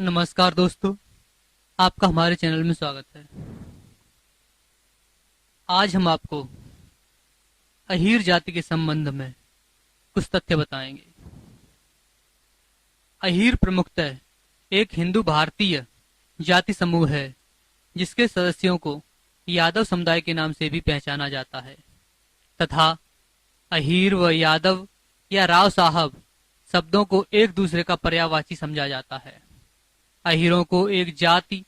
नमस्कार दोस्तों, आपका हमारे चैनल में स्वागत है। आज हम आपको अहीर जाति के संबंध में कुछ तथ्य बताएंगे। अहीर प्रमुखतः एक हिंदू भारतीय जाति समूह है जिसके सदस्यों को यादव समुदाय के नाम से भी पहचाना जाता है तथा अहीर व यादव या राव साहब शब्दों को एक दूसरे का पर्यायवाची समझा जाता है। अहीरों को एक जाति,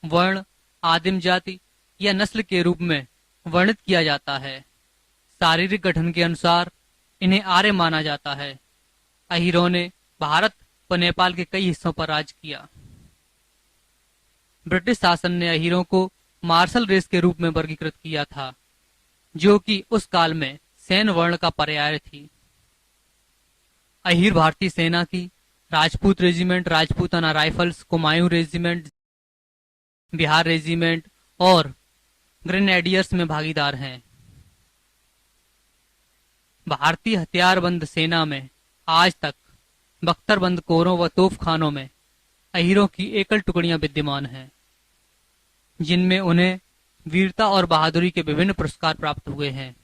वर्ण, आदिम जाति या नस्ल के रूप में वर्णित किया जाता है। शारीरिक गठन के अनुसार इन्हें आर्य माना जाता है। अहीरों ने भारत व नेपाल के कई हिस्सों पर राज किया। ब्रिटिश शासन ने अहीरों को मार्शल रेस के रूप में वर्गीकृत किया था, जो कि उस काल में सैन्य वर्ण का पर्याय थी। अहीर भारतीय सेना की Rajput regiment, Rajputana rifles, Kumaon regiment, Bihar regiment और ग्रेनेडियर्स में भागीदार हैं। भारतीय हथियारबंद सेना में आज तक बख्तरबंद कोरों व तोपखानों में अहीरों की एकल टुकड़ियां विद्यमान हैं, जिनमें उन्हें वीरता और बहादुरी के विभिन्न पुरस्कार प्राप्त हुए हैं।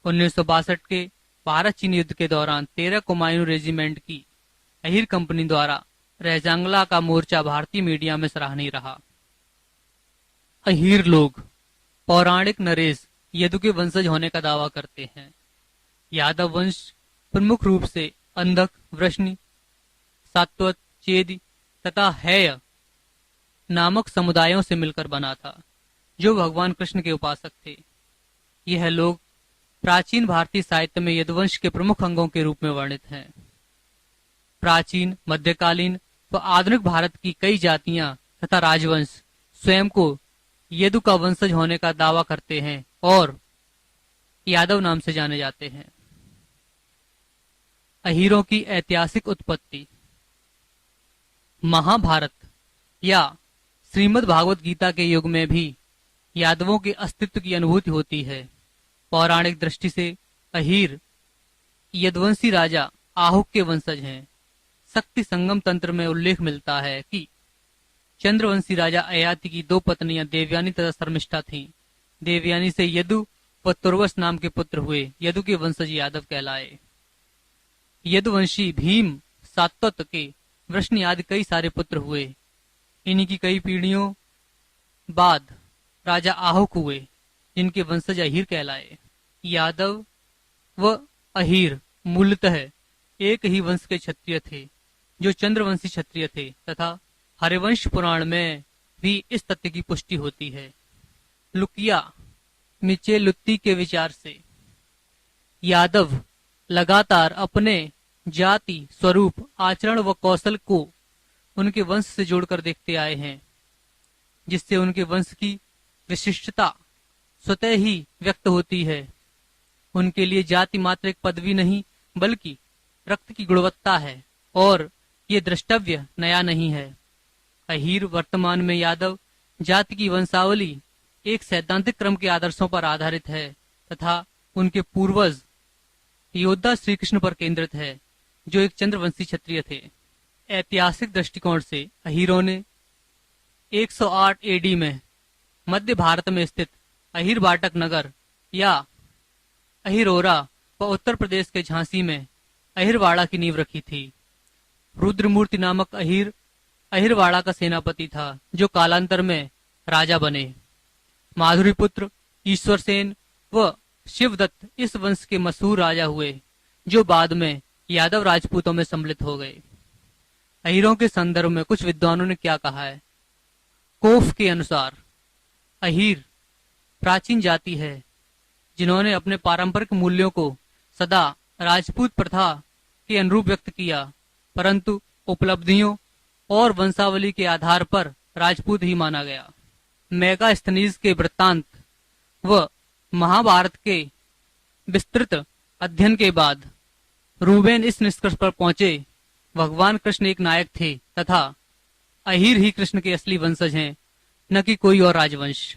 1962 के भारत चीन युद्ध के दौरान 13 कुमायूं रेजिमेंट की अहीर कंपनी द्वारा रहजांगला का मोर्चा भारतीय मीडिया में सराहनीय रहा। अहीर लोग पौराणिक नरेश यदु के वंशज होने का दावा करते हैं। यादव वंश प्रमुख रूप से अंधक, वृष्णि, सात्वत, चेदी तथा हैय नामक समुदायों से मिलकर बना था, जो भगवान कृष्ण के उपासक थे। यह लोग प्राचीन भारतीय साहित्य में यदुवंश के प्रमुख अंगों के रूप में वर्णित हैं। प्राचीन, मध्यकालीन व आधुनिक भारत की कई जातियां तथा राजवंश स्वयं को यदु का वंशज होने का दावा करते हैं और यादव नाम से जाने जाते हैं। अहीरों की ऐतिहासिक उत्पत्ति। महाभारत या श्रीमद् भागवत गीता के युग में भी यादवों के अस्तित्व की अनुभूति होती है। पौराणिक दृष्टि से अहीर यदुवंशी राजा आहुक के वंशज हैं। शक्ति संगम तंत्र में उल्लेख मिलता है कि चंद्रवंशी राजा अयाति की 2 पत्नियां देवयानी तथा शर्मिष्ठा थीं। देवयानी से यदु व तुर्वस नाम के पुत्र हुए। यदु के वंशज यादव कहलाए। यदुवंशी भीम, सात्वत के वृष्णि आदि कई सारे पुत्र हुए। इन्हीं की कई पीढ़ियों बाद राजा आहुक हुए, जिनके वंशज अहीर कहलाए। यादव व अहीर मूलतः एक ही वंश के क्षत्रिय थे, जो चंद्रवंशी क्षत्रिय थे तथा हरिवंश पुराण में भी इस तथ्य की पुष्टि होती है। लुकिया मिचेलुत्ती के विचार से यादव लगातार अपने जाति, स्वरूप, आचरण व कौशल को उनके वंश से जोड़कर देखते आए हैं, जिससे उनके वंश की विशिष्टता स्वतः ही व्यक्त होती है। उनके लिए जाति मात्र एक पदवी नहीं, बल्कि रक्त की गुणवत्ता है और ये द्रष्टव्य नया नहीं है। अहीर वर्तमान में यादव जाति की वंशावली एक सैद्धांतिक क्रम के आदर्शों पर आधारित है तथा उनके पूर्वज योद्धा श्री कृष्ण पर केंद्रित है, जो एक चंद्रवंशी क्षत्रिय थे। ऐतिहासिक दृष्टिकोण से अहीरों ने 108 एडी में मध्य भारत में स्थित अहीर बाटक नगर या अहिरोरा व उत्तर प्रदेश के झांसी में अहिरवाड़ा की नींव रखी थी। रुद्रमूर्ति नामक अहीर अहिरवाड़ा का सेनापति था, जो कालांतर में राजा बने। माधुरीपुत्र ईश्वरसेन व शिवदत्त इस वंश के मशहूर राजा हुए, जो बाद में यादव राजपूतों में सम्मिलित हो गए। अहीरों के संदर्भ में कुछ विद्वानों ने क्या कहा है। कोफ के अनुसार अहीर प्राचीन जाति है, जिन्होंने अपने पारंपरिक मूल्यों को सदा राजपूत प्रथा के अनुरूप व्यक्त किया, परंतु उपलब्धियों और वंशावली के आधार पर राजपूत ही माना गया। मेगास्थनीज के वृत्तांत व महाभारत के विस्तृत अध्ययन के बाद रूबेन इस निष्कर्ष पर पहुंचे, भगवान कृष्ण एक नायक थे तथा अहीर ही कृष्ण के असली वंशज हैं, न कि कोई और राजवंश।